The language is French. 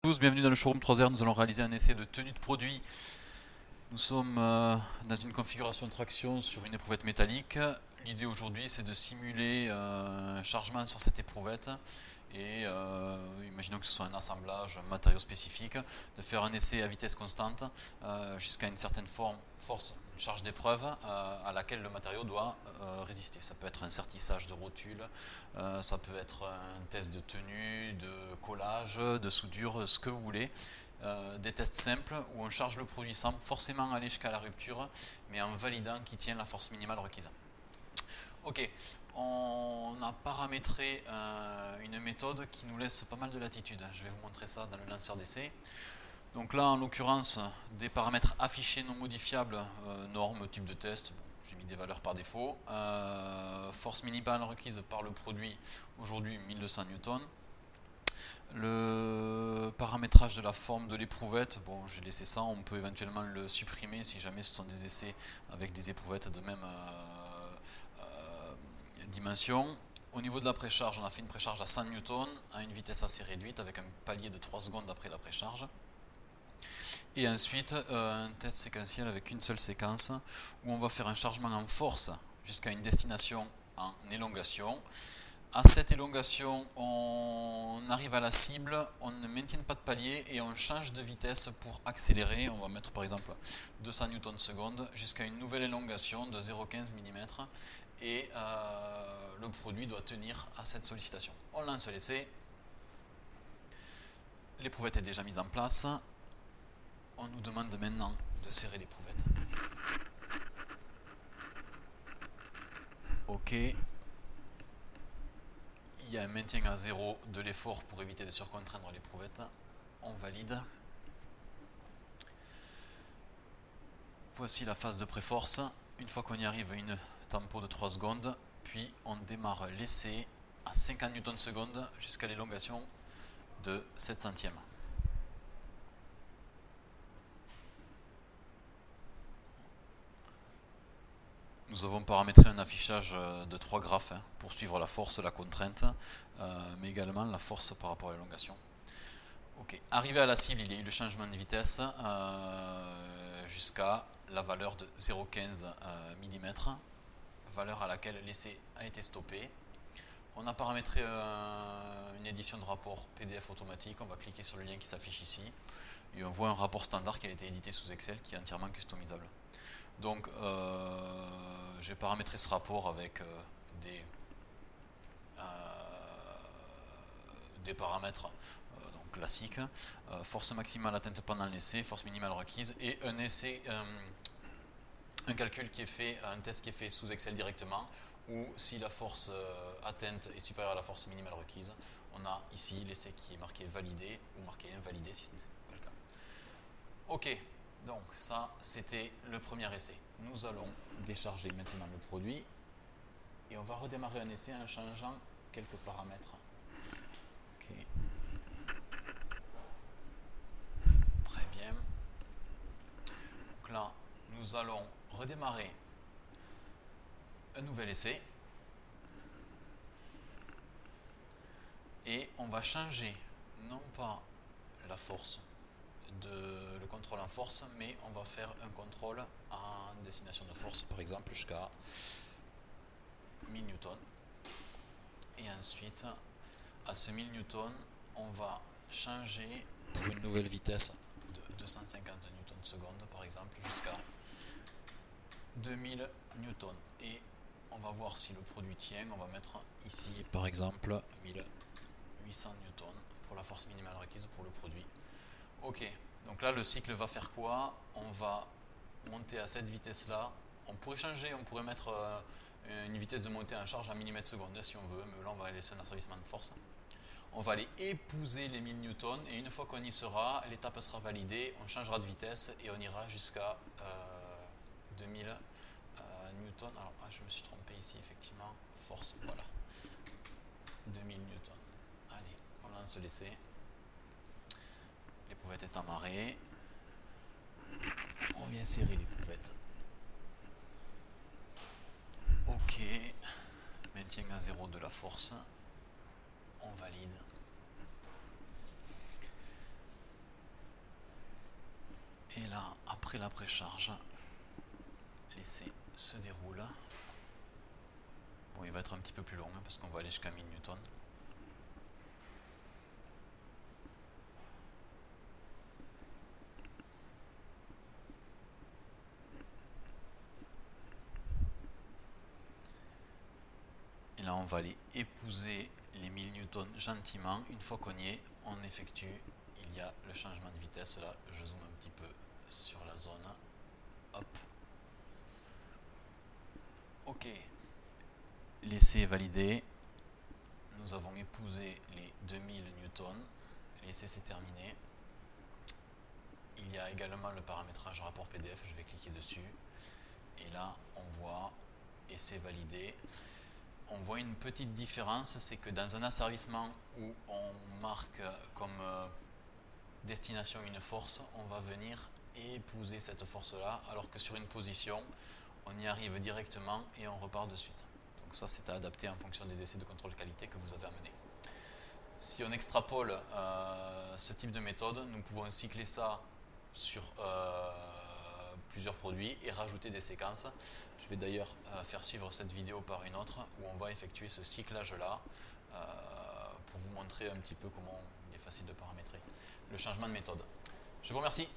tous, bienvenue dans le showroom 3R. Nous allons réaliser un essai de tenue de produit. Nous sommes dans une configuration de traction sur une éprouvette métallique. L'idée aujourd'hui, c'est de simuler un chargement sur cette éprouvette et imaginons que ce soit un assemblage, un matériau spécifique, de faire un essai à vitesse constante jusqu'à une certaine force, une charge d'épreuve à laquelle le matériau doit résister. Ça peut être un sertissage de rotule, ça peut être un test de tenue, de collage, de soudure, ce que vous voulez. Des tests simples où on charge le produit sans forcément aller jusqu'à la rupture, mais en validant qu'il tient la force minimale requise. Ok, on a paramétré une méthode qui nous laisse pas mal de latitude. Je vais vous montrer ça dans le lanceur d'essai. Donc là, en l'occurrence, des paramètres affichés non modifiables, normes, type de test. Bon, j'ai mis des valeurs par défaut. Force minimale requise par le produit, aujourd'hui 1200 newtons. Le paramétrage de la forme de l'éprouvette, bon, j'ai laissé ça, on peut éventuellement le supprimer si jamais ce sont des essais avec des éprouvettes de même dimension. Au niveau de la précharge, on a fait une précharge à 100 newtons à une vitesse assez réduite avec un palier de 3 secondes après la précharge. Et ensuite, un test séquentiel avec une seule séquence où on va faire un chargement en force jusqu'à une destination en élongation. À cette élongation, on arrive à la cible, on ne maintient pas de palier et on change de vitesse pour accélérer. On va mettre par exemple 200 newtons seconde jusqu'à une nouvelle élongation de 0,15 mm et le produit doit tenir à cette sollicitation. On lance l'essai. L'éprouvette est déjà mise en place. On nous demande maintenant de serrer l'éprouvette. Ok. Il y a un maintien à 0 de l'effort pour éviter de surcontraindre l'éprouvette. On valide. Voici la phase de préforce. Une fois qu'on y arrive, une tempo de 3 secondes, puis on démarre l'essai à 50 newtons seconde jusqu'à l'élongation de 7 centièmes. Nous avons paramétré un affichage de 3 graphes pour suivre la force, la contrainte, mais également la force par rapport à l'élongation. Ok, arrivé à la cible, il y a eu le changement de vitesse jusqu'à la valeur de 0,15 mm, valeur à laquelle l'essai a été stoppé. On a paramétré une édition de rapport PDF automatique. On va cliquer sur le lien qui s'affiche ici et on voit un rapport standard qui a été édité sous Excel qui est entièrement customisable. Donc j'ai paramétré ce rapport avec des paramètres donc classiques, force maximale atteinte pendant l'essai, force minimale requise et un calcul qui est fait, un test qui est fait sous Excel directement, ou si la force atteinte est supérieure à la force minimale requise, on a ici l'essai qui est marqué validé ou marqué invalidé si ce n'est pas le cas. Ok. Donc ça, c'était le premier essai. Nous allons décharger maintenant le produit et on va redémarrer un essai en changeant quelques paramètres. Ok. Très bien. Donc là, nous allons redémarrer un nouvel essai et on va changer non pas la force le contrôle en force, mais on va faire un contrôle en destination de force, par exemple jusqu'à 1000 newtons. Et ensuite, à ce 1000 newtons, on va changer pour une nouvelle vitesse de 250 newtons seconde, par exemple, jusqu'à 2000 newtons. Et on va voir si le produit tient. On va mettre ici, par exemple, 1800 newtons pour la force minimale requise pour le produit. Ok, donc là le cycle va faire quoi? On va monter à cette vitesse-là. On pourrait changer, on pourrait mettre une vitesse de montée en charge en millimètres seconde si on veut, mais là on va laisser un asservissement de force. On va aller épouser les 1000 newtons et une fois qu'on y sera, l'étape sera validée, on changera de vitesse et on ira jusqu'à 2000 newtons. Alors je me suis trompé ici effectivement, force, voilà, 2000 newtons. Allez, on lance l'essai. L'éprouvette est amarrée. On vient serrer l'éprouvette. Ok. Maintien à 0 de la force. On valide. Et là, après la précharge, l'essai se déroule. Bon, il va être un petit peu plus long hein, parce qu'on va aller jusqu'à 1000 newtons. Et là, on va aller épouser les 1000 newtons gentiment. Une fois qu'on y est, on effectue. Il y a le changement de vitesse. Là, je zoome un petit peu sur la zone. Hop. Ok. L'essai est validé. Nous avons épousé les 2000 newtons. L'essai s'est terminé. Il y a également le paramétrage rapport PDF. Je vais cliquer dessus. Et là, on voit essai validé. On voit une petite différence, c'est que dans un asservissement où on marque comme destination une force, on va venir épouser cette force-là, alors que sur une position, on y arrive directement et on repart de suite. Donc ça, c'est à adapter en fonction des essais de contrôle qualité que vous avez à mener. Si on extrapole ce type de méthode, nous pouvons cycler ça sur plusieurs produits et rajouter des séquences. Je vais d'ailleurs faire suivre cette vidéo par une autre où on va effectuer ce cyclage-là pour vous montrer un petit peu comment il est facile de paramétrer le changement de méthode. Je vous remercie.